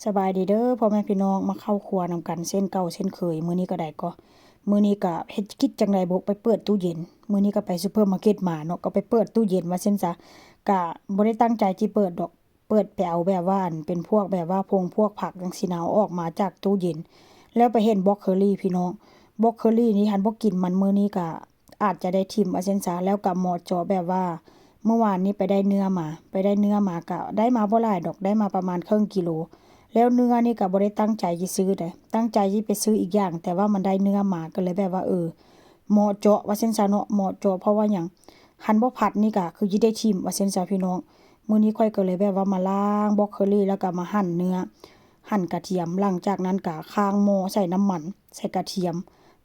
สบายดีเด้อพ่อแม่พี่น้องมาเข้าครัวนำกันเส้นเก่าเส้นเคยมื้อนี้ก็ได้ก็มื้อนี้ก็เฮ็ดคิดจังไดบ่ไปเปิดตู้เย็นมื้อนี้ก็ไปซูเปอร์มาร์เก็ตมาเนาะก็ไปเปิดตู้เย็นว่าซั่นซะก็บ่ได้ตั้งใจจิเปิดดอกเปิดไปเอาแบบว่าเป็นพวกแบบว่าพวกผักจังซี่นะเอาออกมาจากตู้เย็นแล้วไปเห็นบรอกโคลีพี่น้องบรอกโคลีนี่หันบ่กินมันมื้อนี้ก็อาจจะได้ทิ่มว่าซั่นซะแล้วก็เหมาะเจาะแบบว่าเมื่อวานนี้ไปได้เนื้อมาก็ได้มาบ่หลายดอกได้มาประมาณครึ่งกิโล แล้วเนื้อนี่ก็บ่ได้ตั้งใจสิซื้อเด้ตั้งใจสิไปซื้ออีกอย่างแต่ว่ามันได้เนื้อมาก็เลยแบบว่าเหมาะเจาะว่าซั่นซะเนาะเหมาะเจาะเพราะว่าหยังคันบ่ผัดนี่ก็คือสิได้ชิมว่าซั่นซะพี่น้องมื้อนี้ข้อยก็เลยแบบว่ามาล้างบรอกโคลีแล้วก็มาหั่นเนื้อหั่นกระเทียมหลังจากนั้นก็ข้างหม้อใส่น้ำมันใส่กระเทียม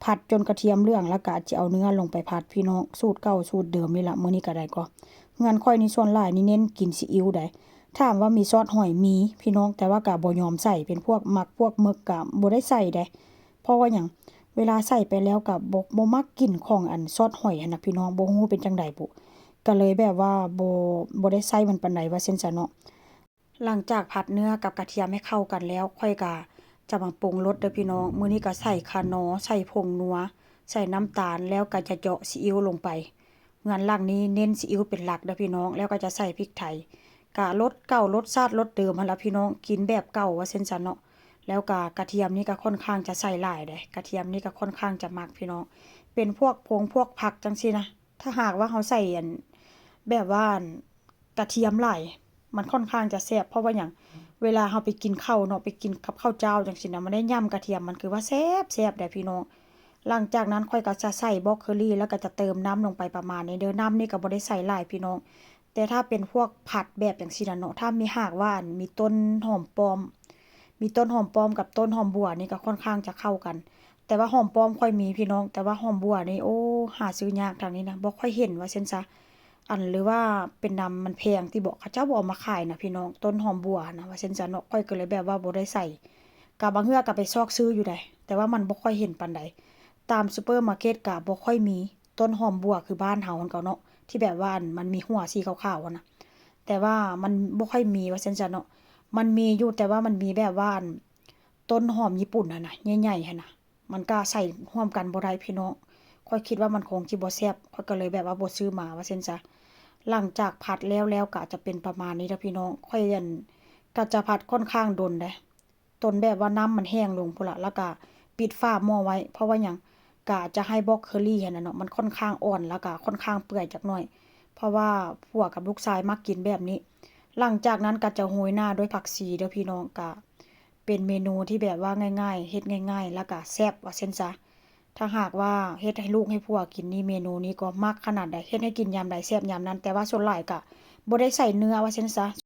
ผัดจนกระเทียมเหลืองแล้วก็สิเอาเนื้อลงไปผัดพี่น้องสูตรเก่าสูตรเดิมนี่ล่ะมื้อนี้ก็ได้ก็เฮือนข้อยนี่ส่วนหลายนี่เน้นกินซีอิ๊วได้ ถามว่ามีซอสหอยมีพี่น้องแต่ว่าก็บ่ยอมใส่เป็นพวกหมักพวกหมึกก็บ่ได้ใส่เดะเพราะว่าหยังเวลาใส่ไปแล้วก็บ่มักกลิ่นของอันซอสหอยหันน่ะพี่น้องบ่ฮู้เป็นจังใดบุก็เลยแบบว่าบ่ได้ใส่มันปานใดว่าซั่นซะเนาะหลังจากผัดเนื้อกับกระเทียมให้เข้ากันแล้วค่อยก็จะมาปรุงรสเด้อพี่น้องมื้อนี้ก็ใส่ข่าหนอใส่ผงนัวใส่น้ำตาลแล้วก็จะเจาะซีอิ๊วลงไปงานหลังนี้เน้นซีอิ๊วเป็นหลักเด้อพี่น้องแล้วก็จะใส่พริกไทย กะรสเก่ารสชาติรสเดิมหั่นล่ะพี่น้องกินแบบเก่าว่าซั่นซะเนาะแล้วก็กระเทียมนี่ก็ค่อนข้างจะใส่หลายเดะกระเทียมนี่ก็ค่อนข้างจะมักพี่น้องเป็นพวกผงพวกผักจังซี่นะถ้าหากว่าเราใส่อันแบบว่ากระเทียมหลายมันค่อนข้างจะแซ่บเพราะว่าหยังเวลาเราไปกินข้าวเนาะไปกินกับข้าวเจ้าจังซี่นะมันได้ยำกระเทียมมันคือว่าแซ่บๆเด้พี่น้องหลังจากนั้นค่อยก็จะใส่บรอกโคลีแล้วก็จะเติมน้ำลงไปประมาณนี้เด้อน้ำนี่ก็บ่ได้ใส่หลายพี่น้อง แต่ถ้าเป็นพวกผัดแบบอย่างซี้น่ะเนาะถ้ามีหากว่าอั่นมีต้นหอมปลอมมีต้นหอมปลอมกับต้นหอมบัวนี่ก็ค่อนข้างจะเข้ากันแต่ว่าหอมปลอมค่อยมีพี่น้องแต่ว่าหอมบัวนี่โอ้หาซื้อยากทางนี้นะบ่ค่อยเห็นว่าซั่นซะหรือว่าเป็นนำมันแพงที่บอกเขาเจ้าบ่เอามาขายน่ะพี่น้องต้นหอมบัวน่ะว่าซั่นซะเนาะข้อยก็เลยแบบว่าบ่ได้ใส่ก็บางเทื่อก็ไปซอกซื้ออยู่ได้แต่ว่ามันบ่ค่อยเห็นปานใดตามซูเปอร์มาร์เกตก็บ่ค่อยมีต้นหอมบัวคือบ้านเฮาหั้นก็เนาะ ที่แบบว่ามันมีหัวสีขาวๆอะนะแต่ว่ามันบ่ค่อยมีว่าซั่นจ้ะเนาะมันมีอยู่แต่ว่ามันมีแบบว่าต้นหอมญี่ปุ่นหั่นน่ะใหญ่ๆหั่นน่ะมันก็ใส่ร่วมกันบ่ได้พี่น้องข้อยคิดว่ามันคงสิบ่แซ่บข้อยก็เลยแบบว่าบ่ซื้อมาว่าซั่นจ้ะหลังจากผัดแล้วก็จะเป็นประมาณนี้เด้อพี่น้องค่อยก็จะผัดค่อนข้างดนเดะจนแบบว่าน้ำมันแห้งลงพู้นล่ะแล้วก็ปิดฝาหม้อไว้เพราะว่าหยัง กะจะให้บรอกโคลีหั้นน่ะเนาะมันค่อนข้างอ่อนแล้วก็ค่อนข้างเปื่อยจักหน่อยเพราะว่าผัวกับลูกชายมักกินแบบนี้หลังจากนั้นก็จะโรยหน้าด้วยผักชีเด้อพี่น้องก็เป็นเมนูที่แบบว่าง่ายๆเฮ็ดง่ายๆแล้วก็แซ่บว่าซั่นซะถ้าหากว่าเฮ็ดให้ลูกให้ผัวกินนี่เมนูนี้ก็มักขนาดใดเฮ็ดให้กินยามใดแซ่บยามนั้นแต่ว่าส่วนหลายก็บ่ได้ใส่เนื้อว่าซั่นซะ